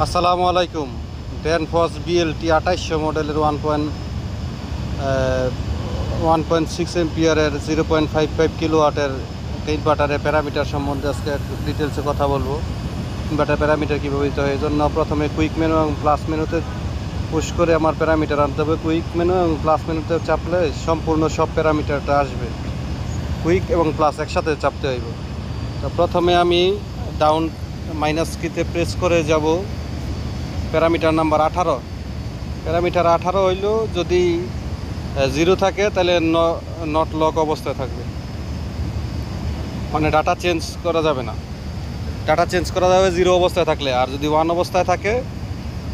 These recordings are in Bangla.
আসসালামু আলাইকুম। ড্যানফস বিএলটি 2800 মডেলের 1.6 এম্পিয়ারের 0.55 কিলোওয়াটের ইনভার্টারের প্যারামিটার সম্বন্ধে আজকে একটু ডিটেলসে কথা বলবো। ইনভার্টার প্যারামিটার কীভাবে দিতে হয়, এই জন্য প্রথমে কুইক মেনু এবং প্লাস মেনুতে পুশ করে আমার প্যারামিটার আনতে হবে। কুইক মেনু এবং প্লাস মেনুতে চাপলে সম্পূর্ণ সব প্যারামিটারটা আসবে। কুইক এবং প্লাস একসাথে চাপতে হইব। তো প্রথমে আমি ডাউন মাইনাস কিতে প্রেস করে যাব প্যারামিটার নাম্বার 18। প্যারামিটার 18 হইল যদি 0 থাকে তাহলে নট লক অবস্থায় থাকবে, মানে ডাটা চেঞ্জ করা যাবে না। ডাটা চেঞ্জ করা যাবে 0 অবস্থায় থাকলে, আর যদি 1 অবস্থায় থাকে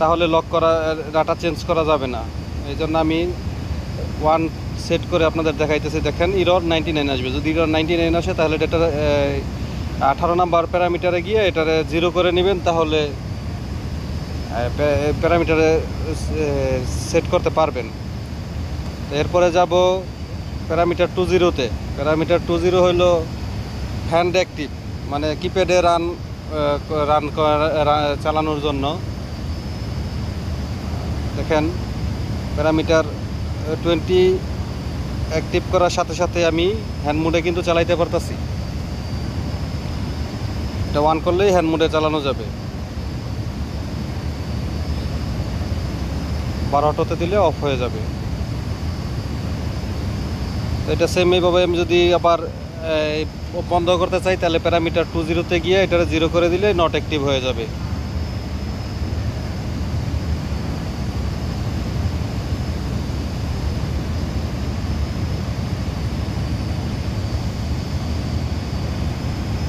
তাহলে লক করা ডাটা চেঞ্জ করা যাবে না। এই জন্য আমি 1 সেট করে আপনাদের দেখাইতেছি। দেখেন ইরর 99 আসবে। যদি ইরর 99 আসে তাহলে ডেটা 18 নাম্বার প্যারামিটারে গিয়ে এটারে 0 করে নেবেন, তাহলে প্যারামিটারে সেট করতে পারবেন। এরপরে যাব প্যারামিটার 20-তে। প্যারামিটার 20 হইল হ্যান্ড অ্যাক্টিভ, মানে কিপ্যাডে রান চালানোর জন্য। দেখেন প্যারামিটার 20 অ্যাক্টিভ করার সাথে সাথে আমি হ্যান্ড মোডে কিন্তু চালাইতে পারতাছি। এটা 1 করলেই হ্যান্ড মোডে চালানো যাবে। 12 অটোতে দিলে অফ হয়ে যাবে। এটা সেম এইভাবে আমি যদি আবার বন্ধ করতে চাই তাহলে প্যারামিটার 20-তে গিয়ে এটারে 0 করে দিলে নট অ্যাক্টিভ হয়ে যাবে।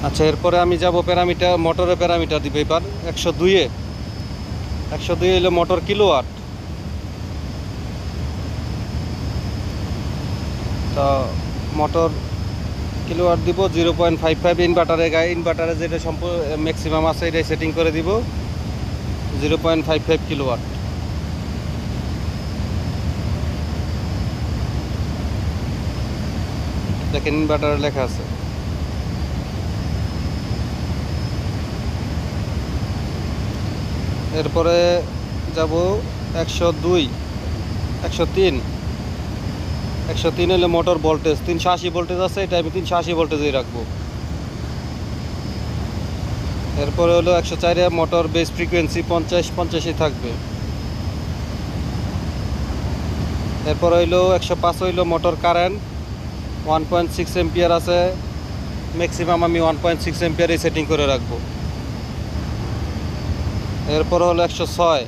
আচ্ছা, এরপরে আমি যাব প্যারামিটার মোটরের প্যারামিটার দিব এবার 102-এ। 102 হলো মোটর কিলোওয়াট। তো মোটর কিলোওয়াট দিব 0.55। ইনভার্টারে যেটা ম্যাক্সিমাম আছে এটাই সেটিং করে দিব 0.55 কিলোওয়াট। দেখেন ইনভার্টারে লেখা আছে। এরপরে যাব 102, 103। 103 হলে মোটর ভোল্টেজ 380 ভোল্টেজ আছে, এটা আমি 380 ভোল্টেজেই রাখবো। এরপরে হলো 104-এ মোটর বেস ফ্রিকোয়েন্সি 50-50ই থাকবে। এরপর হইলো 105 হইলো মোটর কারেন্ট 1.6 এম্পিয়ার আছে, ম্যাক্সিমাম আমি 1.6 এম্পিয়ারই সেটিং করে রাখবো। এরপর হলো 106।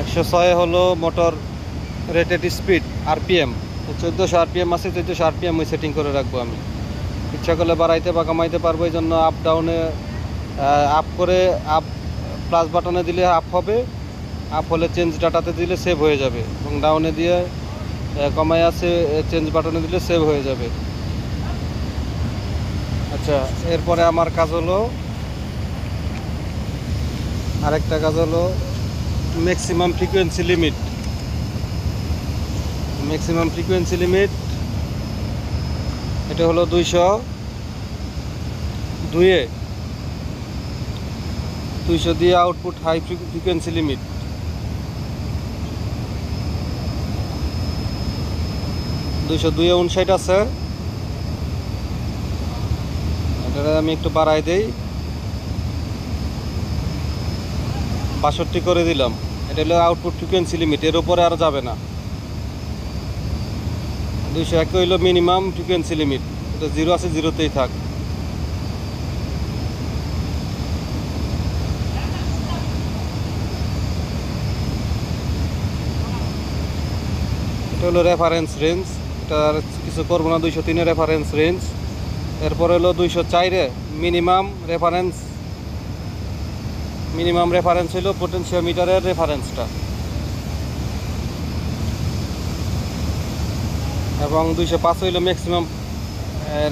106 হলো motor rated speed RPM 1400 RPM আছে, 1400 আরপিএম ওই সেটিং করে রাখবো। আমি ইচ্ছা করলে বাড়াইতে বা কমাইতে পারবো, এই জন্য আপ ডাউনে আপ করে আপ প্লাস বাটনে দিলে আপ হবে, আপ হলে চেঞ্জ ডাটাতে দিলে সেভ হয়ে যাবে, এবং ডাউনে দিয়ে কমাই আছে চেঞ্জ বাটনে দিলে সেভ হয়ে যাবে। আচ্ছা, এরপরে আমার কাজ হলো আরেকটা কাজ হলো maximum frequency limit. Maximum frequency limit এটা হলো 202-এ। 200 দিয়ে আউটপুট হাই ফ্রিকোয়েন্সি লিমিট। 202-এ 59 আছে, এটা আমি একটু বাড়াই দেই, 62 করে দিলাম। এটা হলো আউটপুট ফ্রিকোয়েন্সি লিমিট, এর উপরে আর যাবে না। 201 হইল মিনিমাম ফ্রিকোয়েন্সি লিমিট, এটা 0 আছে, 0তেই থাক। এটা হলো রেফারেন্স রেঞ্জ, এটা কিছু করবো না। 203-এর রেফারেন্স রেঞ্জ। এরপর হলো 204-এ মিনিমাম রেফারেন্স হলো পোটেনশিওমিটারের রেফারেন্সটা, এবং 205 হইল ম্যাক্সিমাম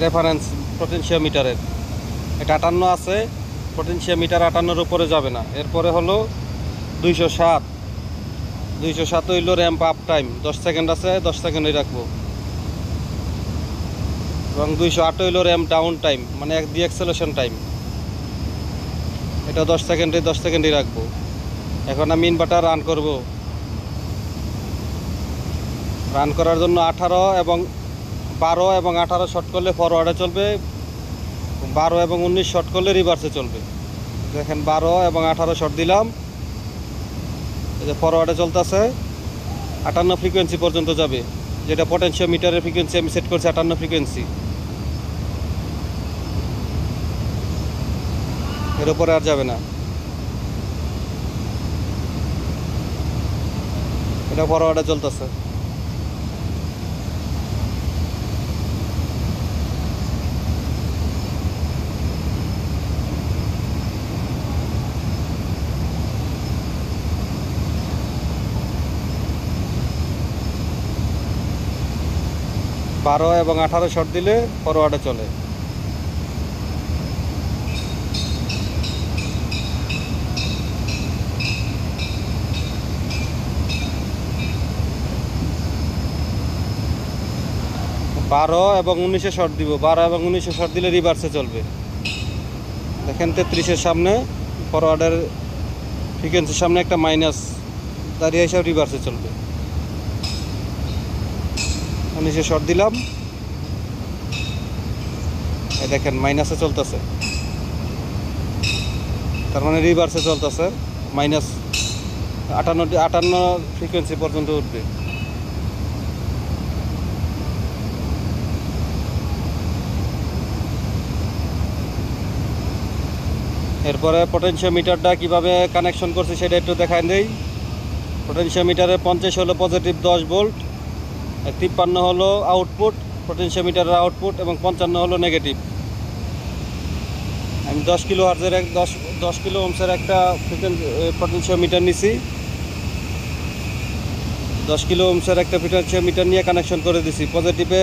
রেফারেন্স পোটেনশিওমিটারের। এটা 58 আছে, পোটেনশিওমিটার 58-এর উপরে যাবে না। এরপরে হলো 207। 207 হইল র্যাম্প আপ টাইম, 10 সেকেন্ড আছে, 10 সেকেন্ডই রাখবো। এবং 208 হইল র্যাম ডাউন টাইম, মানে ডিএক্সেলেশন টাইম। এটা 10 সেকেন্ডে রাখবো। এখন আমি ইনভার্টার রান করব। রান করার জন্য 18 এবং 12 এবং 18 শর্ট করলে ফরওয়ার্ডে চলবে, 12 এবং 19 শর্ট করলে রিভার্সে চলবে। দেখেন 12 এবং 18 শর্ট দিলাম, এই যে ফরওয়ার্ডে চলতেছে। 58 ফ্রিকোয়েন্সি পর্যন্ত যাবে, যেটা পটেনশিওমিটারের ফ্রিকোয়েন্সি আমি সেট করছি 58 ফ্রিকোয়েন্সি। এর উপরে আর যাবে না। এটা ফরওয়ার্ডে চলতেছে। বারো এবং 18 শর্ট দিলে ফরওয়ার্ডে চলে। বারো এবং 19 শর্ট দিব, 12 এবং 19 শর্ট দিলে রিভার্সে চলবে। দেখেন 33-এর সামনে ফরওয়ার্ডের ফ্রিকোয়েন্সির সামনে একটা মাইনাস দাঁড়িয়ে হিসাব রিভার্সে চলবে। 19 শর্ট দিলাম, এই দেখেন মাইনাসে চলতেছে, তার মানে রিভার্সে চলতেছে। মাইনাস 58 ফ্রিকোয়েন্সি পর্যন্ত উঠবে। এরপরে পটেনশিওমিটারটা কিভাবে কানেকশন করছে সেটা একটু দেখাই দেই। পটেনশিওমিটারে 50 হলো পজিটিভ 10 ভোল্ট, 53 হলো আউটপুট পটেনশিওমিটারের আউটপুট, এবং 55 হলো নেগেটিভ। আমি 10 কিলো হার্জের 10 কিলো ওমসের একটা পটেনশিওমিটার নিছি। 10 কিলো ওমসের একটা পটেনশিওমিটার নিয়ে কানেকশন করে দিছি। পজিটিভে